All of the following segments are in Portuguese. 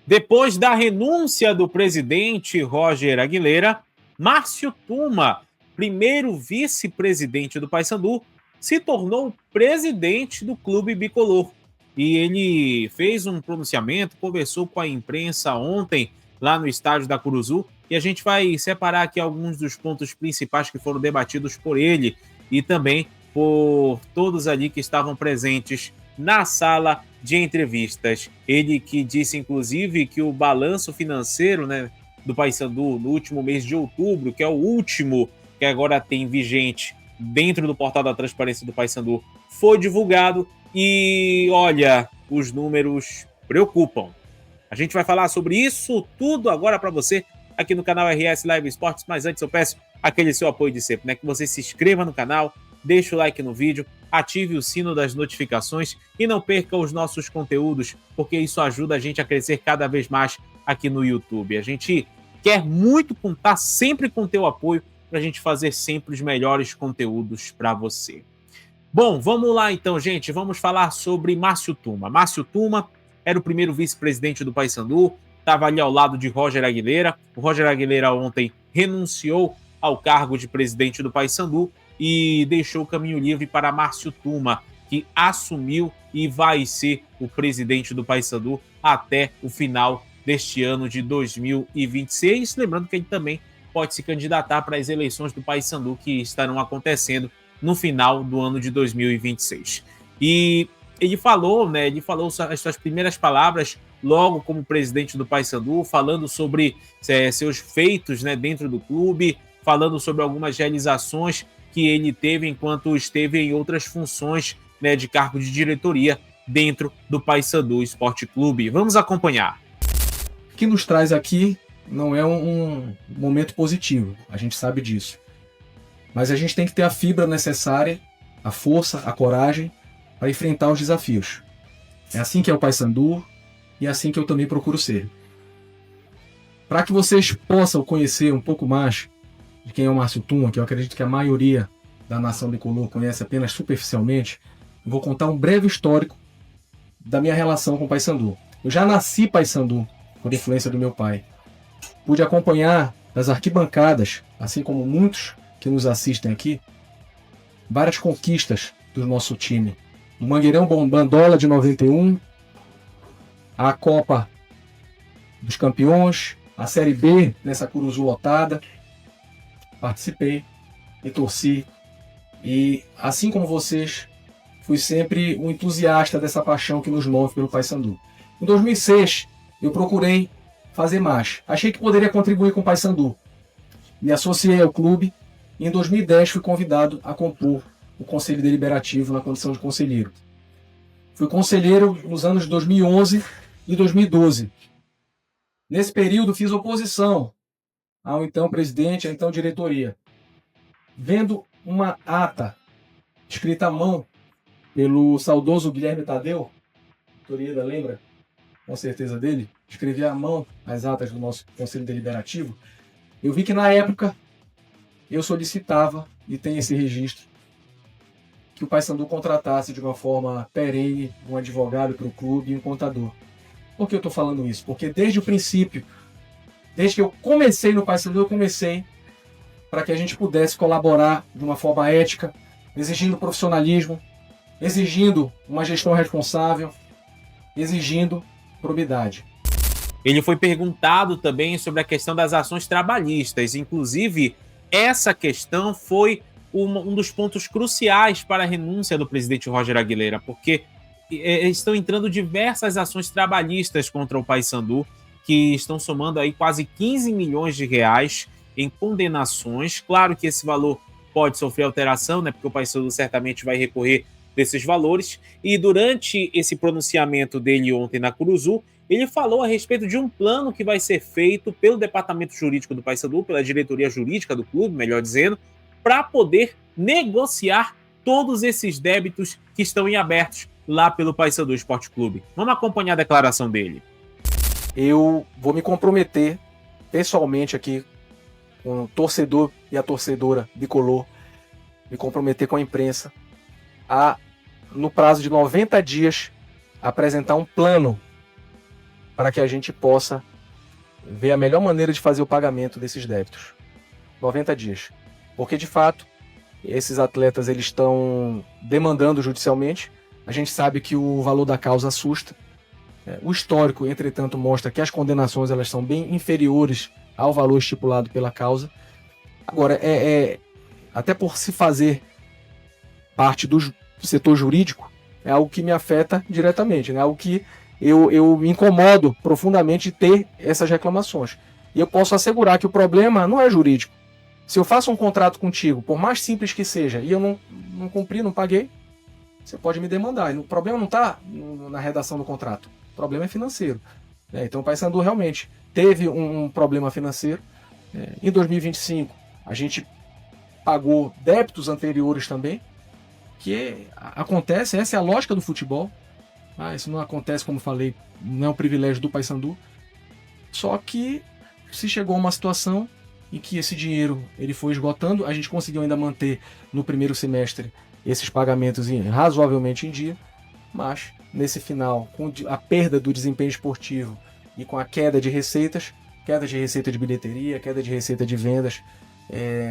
Depois da renúncia do presidente Roger Aguilera, Márcio Tuma, primeiro vice-presidente do Paysandu, se tornou presidente do clube bicolor. E ele fez um pronunciamento, conversou com a imprensa ontem lá no estádio da Curuzu, e a gente vai separar aqui alguns dos pontos principais que foram debatidos por ele e também por todos ali que estavam presentes na sala de entrevistas. Ele que disse, inclusive, que o balanço financeiro, né, do Paysandu no último mês de outubro, que é o último que agora tem vigente dentro do portal da transparência do Paysandu, foi divulgado e, olha, os números preocupam. A gente vai falar sobre isso tudo agora para você aqui no canal RS Live Esportes, mas antes eu peço aquele seu apoio de sempre, né? Que você se inscreva no canal, deixe o like no vídeo, ative o sino das notificações e não perca os nossos conteúdos, porque isso ajuda a gente a crescer cada vez mais aqui no YouTube. A gente quer muito contar sempre com o teu apoio para a gente fazer sempre os melhores conteúdos para você. Bom, vamos lá então, gente. Vamos falar sobre Márcio Tuma. Márcio Tuma era o primeiro vice-presidente do Paysandu, estava ali ao lado de Roger Aguilera. O Roger Aguilera ontem renunciou ao cargo de presidente do Paysandu e deixou o caminho livre para Márcio Tuma, que assumiu e vai ser o presidente do Paysandu até o final deste ano de 2026. Lembrando que ele também pode se candidatar para as eleições do Paysandu que estarão acontecendo no final do ano de 2026. E ele falou, né? Ele falou as suas primeiras palavras logo como presidente do Paysandu, falando sobre seus feitos, né, dentro do clube, falando sobre algumas realizações que ele teve enquanto esteve em outras funções, né, de cargo de diretoria dentro do Paysandu Esporte Clube. Vamos acompanhar. O que nos traz aqui não é um momento positivo, a gente sabe disso. Mas a gente tem que ter a fibra necessária, a força, a coragem para enfrentar os desafios. É assim que é o Paysandu e é assim que eu também procuro ser. Para que vocês possam conhecer um pouco mais de quem é o Márcio Tuma, que eu acredito que a maioria da nação bicolor conhece apenas superficialmente, eu vou contar um breve histórico da minha relação com o Paysandu. Eu já nasci Paysandu por influência do meu pai. Pude acompanhar das arquibancadas, assim como muitos que nos assistem aqui, várias conquistas do nosso time. O Mangueirão Bandola de 91, a Copa dos Campeões, a Série B nessa Curuzu lotada. Participei e torci. E assim como vocês, fui sempre um entusiasta dessa paixão que nos move pelo Paysandu. Em 2006, eu procurei fazer mais. Achei que poderia contribuir com o Paysandu. Me associei ao clube e em 2010 fui convidado a compor o Conselho Deliberativo na condição de conselheiro. Fui conselheiro nos anos de 2011 e 2012. Nesse período fiz oposição ao então presidente, à então diretoria. Vendo uma ata escrita à mão pelo saudoso Guilherme Tadeu, Torida, lembra? Com certeza dele, escrevia à mão as atas do nosso Conselho Deliberativo. Eu vi que na época eu solicitava, e tem esse registro, que o Paysandu contratasse de uma forma perene um advogado para o clube e um contador. Por que eu estou falando isso? Porque desde o princípio, desde que eu comecei no Paysandu, eu comecei para que a gente pudesse colaborar de uma forma ética, exigindo profissionalismo, exigindo uma gestão responsável, exigindo probidade. Ele foi perguntado também sobre a questão das ações trabalhistas. Inclusive, essa questão foi um dos pontos cruciais para a renúncia do presidente Roger Aguilera, porque estão entrando diversas ações trabalhistas contra o Paysandu, que estão somando aí quase 15 milhões de reais em condenações. Claro que esse valor pode sofrer alteração, né, porque o Paysandu certamente vai recorrer desses valores. E durante esse pronunciamento dele ontem na Curuzu, ele falou a respeito de um plano que vai ser feito pelo departamento jurídico do Paysandu, pela diretoria jurídica do clube, melhor dizendo, para poder negociar todos esses débitos que estão em abertos lá pelo Paysandu Esporte Clube. Vamos acompanhar a declaração dele. Eu vou me comprometer pessoalmente aqui com o torcedor e a torcedora bicolor, me comprometer com a imprensa a, no prazo de 90 dias, apresentar um plano para que a gente possa ver a melhor maneira de fazer o pagamento desses débitos. 90 dias. Porque, de fato, esses atletas eles estão demandando judicialmente. A gente sabe que o valor da causa assusta. O histórico, entretanto, mostra que as condenações elas são bem inferiores ao valor estipulado pela causa. Agora, até por se fazer parte do setor jurídico, é algo que me afeta diretamente, né? Algo que eu me incomodo profundamente de ter essas reclamações. E eu posso assegurar que o problema não é jurídico. Se eu faço um contrato contigo, por mais simples que seja, e eu não cumpri, não paguei, você pode me demandar. O problema não está na redação do contrato. O problema é financeiro. Então o Paysandu realmente teve um problema financeiro. Em 2025, a gente pagou débitos anteriores também, que acontece, essa é a lógica do futebol. Isso não acontece, como falei, não é um privilégio do Paysandu. Só que se chegou a uma situação em que esse dinheiro ele foi esgotando, a gente conseguiu ainda manter no primeiro semestre esses pagamentos razoavelmente em dia, mas nesse final, com a perda do desempenho esportivo e com a queda de receitas, queda de receita de bilheteria, queda de receita de vendas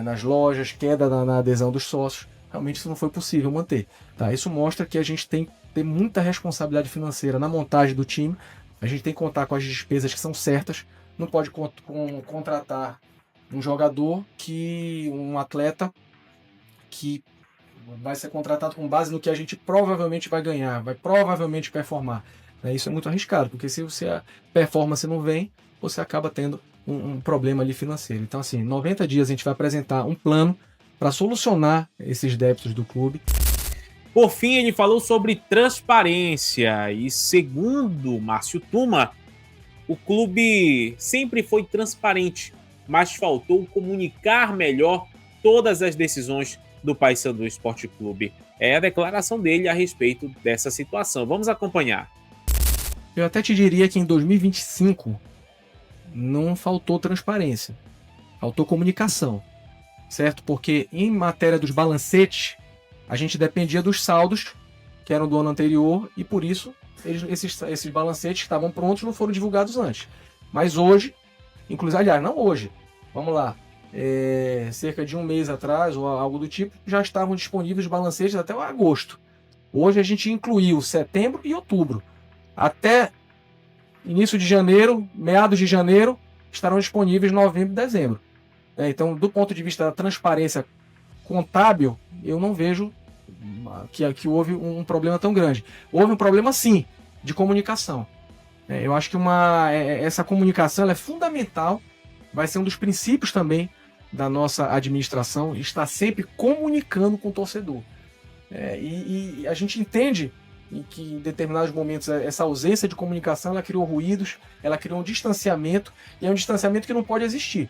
nas lojas, queda na adesão dos sócios, realmente isso não foi possível manter. Isso mostra que a gente tem que ter muita responsabilidade financeira na montagem do time, a gente tem que contar com as despesas que são certas, não pode contratar um jogador um atleta que vai ser contratado com base no que a gente provavelmente vai ganhar, vai provavelmente performar. Isso é muito arriscado, porque se a performance não vem, você acaba tendo um problema ali financeiro. Então, assim, 90 dias a gente vai apresentar um plano para solucionar esses débitos do clube. Por fim, ele falou sobre transparência e, segundo Márcio Tuma, o clube sempre foi transparente, mas faltou comunicar melhor todas as decisões do Paysandu Esporte Clube. É a declaração dele a respeito dessa situação. Vamos acompanhar. Eu até te diria que em 2025 não faltou transparência, faltou comunicação, certo? Porque em matéria dos balancetes, a gente dependia dos saldos que eram do ano anterior e por isso esses balancetes que estavam prontos não foram divulgados antes. Mas hoje, inclusive, aliás, não hoje, vamos lá, cerca de um mês atrás ou algo do tipo, já estavam disponíveis os balancetes até agosto. Hoje a gente incluiu setembro e outubro. Até início de janeiro, meados de janeiro, estarão disponíveis novembro e dezembro. Então, do ponto de vista da transparência contábil, eu não vejo que houve um problema tão grande. Houve um problema, sim, de comunicação. Eu acho que essa comunicação ela é fundamental, vai ser um dos princípios também da nossa administração, estar sempre comunicando com o torcedor. E a gente entende que em determinados momentos essa ausência de comunicação ela criou ruídos, ela criou um distanciamento, e é um distanciamento que não pode existir.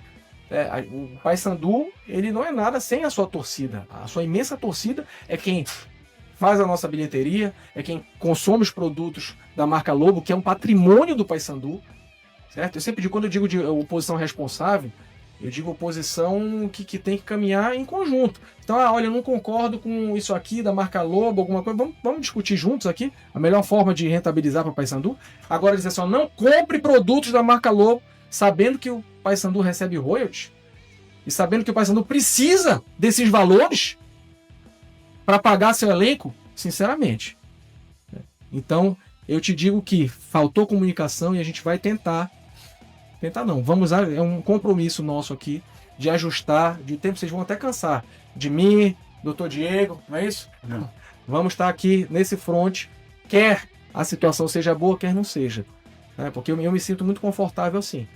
O Paysandu ele não é nada sem a sua torcida. A sua imensa torcida é quem faz a nossa bilheteria, é quem consome os produtos da marca Lobo, que é um patrimônio do Paysandu, certo? Eu sempre digo, quando eu digo de oposição responsável, eu digo oposição que tem que caminhar em conjunto. Então, olha, eu não concordo com isso aqui da marca Lobo, alguma coisa, vamos discutir juntos aqui a melhor forma de rentabilizar para o Paysandu. Agora dizer assim, não compre produtos da marca Lobo, sabendo que o Paysandu recebe royalties e sabendo que o Paysandu precisa desses valores para pagar seu elenco, sinceramente. Então, eu te digo que faltou comunicação e a gente vai tentar não, vamos usar, é um compromisso nosso aqui de ajustar, de tempo, vocês vão até cansar, de mim, Dr. Diego, não é isso? Não. Vamos estar aqui nesse front, quer a situação seja boa, quer não seja. Porque eu me sinto muito confortável assim.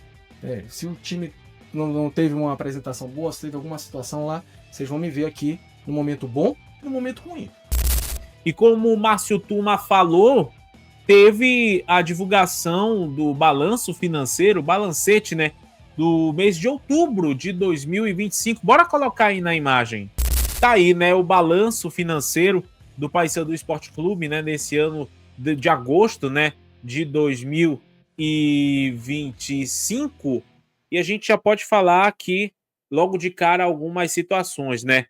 Se o time não teve uma apresentação boa, se teve alguma situação lá, vocês vão me ver aqui no momento bom e no momento ruim. E como o Márcio Tuma falou, teve a divulgação do balanço financeiro, balancete, né, do mês de outubro de 2025. Bora colocar aí na imagem. Tá aí, né, o balanço financeiro do Paysandu Esporte Clube, né, nesse ano de agosto, né, de 2025. E a gente já pode falar aqui, logo de cara, algumas situações, né?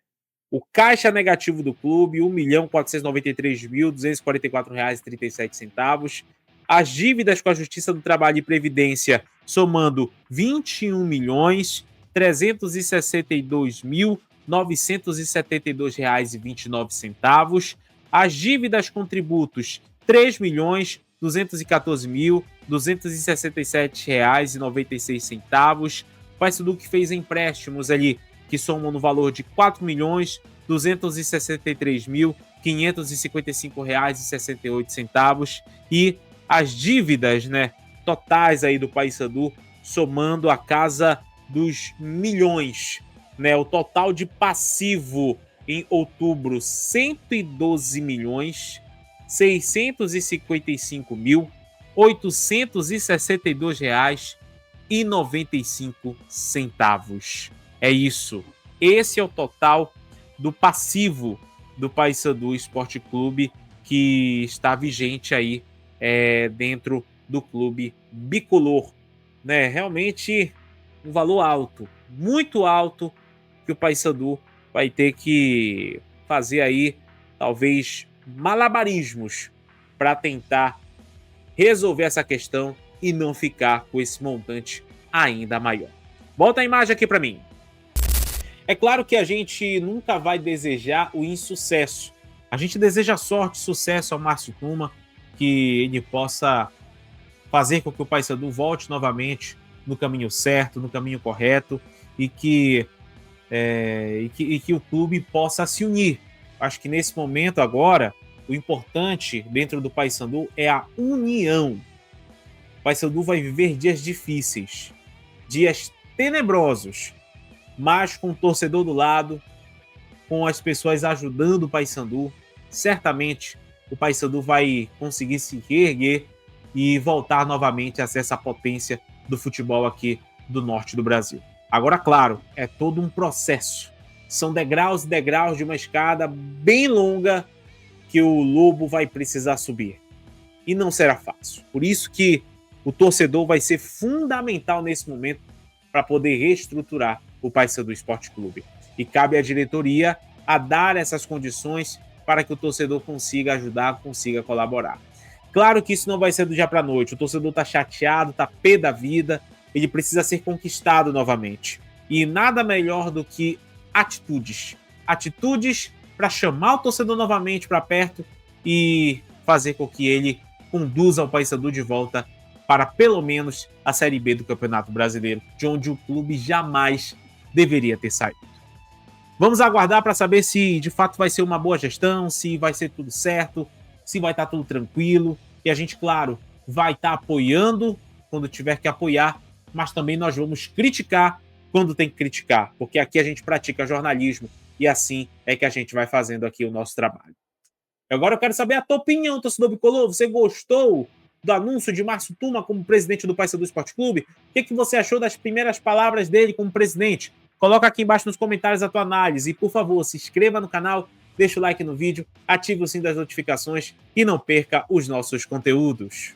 O caixa negativo do clube, R$ 1.493.244,37. As dívidas com a Justiça do Trabalho e Previdência somando R$ 21.362.972,29. As dívidas com tributos R$ 3.214.267,96. O Paysandu que fez empréstimos ali que somam no valor de R$ 4.263.555,68. E as dívidas, né, totais aí do Paysandu, somando a casa dos milhões, né? O total de passivo em outubro, R$ 112.655.862,95. É isso. Esse é o total do passivo do Paysandu Esporte Clube que está vigente aí dentro do clube bicolor, né? Realmente um valor alto, muito alto, que o Paysandu vai ter que fazer aí, talvez, malabarismos para tentar resolver essa questão e não ficar com esse montante ainda maior. Bota a imagem aqui para mim. É claro que a gente nunca vai desejar o insucesso. A gente deseja sorte e sucesso ao Márcio Tuma, que ele possa fazer com que o Paysandu volte novamente no caminho certo, no caminho correto, e que o clube possa se unir. Acho que nesse momento agora, o importante dentro do Paysandu é a união. O Paysandu vai viver dias difíceis, dias tenebrosos, mas com o torcedor do lado, com as pessoas ajudando o Paysandu, certamente o Paysandu vai conseguir se reerguer e voltar novamente a ser essa potência do futebol aqui do norte do Brasil. Agora, claro, é todo um processo. São degraus e degraus de uma escada bem longa que o Lobo vai precisar subir. E não será fácil. Por isso que o torcedor vai ser fundamental nesse momento para poder reestruturar o Paysandu Esporte Clube. E cabe à diretoria a dar essas condições para que o torcedor consiga ajudar, consiga colaborar. Claro que isso não vai ser do dia para a noite. O torcedor está chateado, está pé da vida, ele precisa ser conquistado novamente. E nada melhor do que atitudes. Atitudes para chamar o torcedor novamente para perto e fazer com que ele conduza o Paysandu de volta para pelo menos a Série B do Campeonato Brasileiro, de onde o clube jamais deveria ter saído. Vamos aguardar para saber se de fato vai ser uma boa gestão, se vai ser tudo certo, se vai estar tudo tranquilo. E a gente, claro, vai estar apoiando quando tiver que apoiar, mas também nós vamos criticar quando tem que criticar, porque aqui a gente pratica jornalismo e assim é que a gente vai fazendo aqui o nosso trabalho. Agora eu quero saber a tua opinião, torcedor bicolor. Você gostou do anúncio de Márcio Tuma como presidente do Paysandu Esporte Clube? O que você achou das primeiras palavras dele como presidente? Coloca aqui embaixo nos comentários a tua análise. E, por favor, se inscreva no canal, deixa o like no vídeo, ative o sininho das notificações e não perca os nossos conteúdos.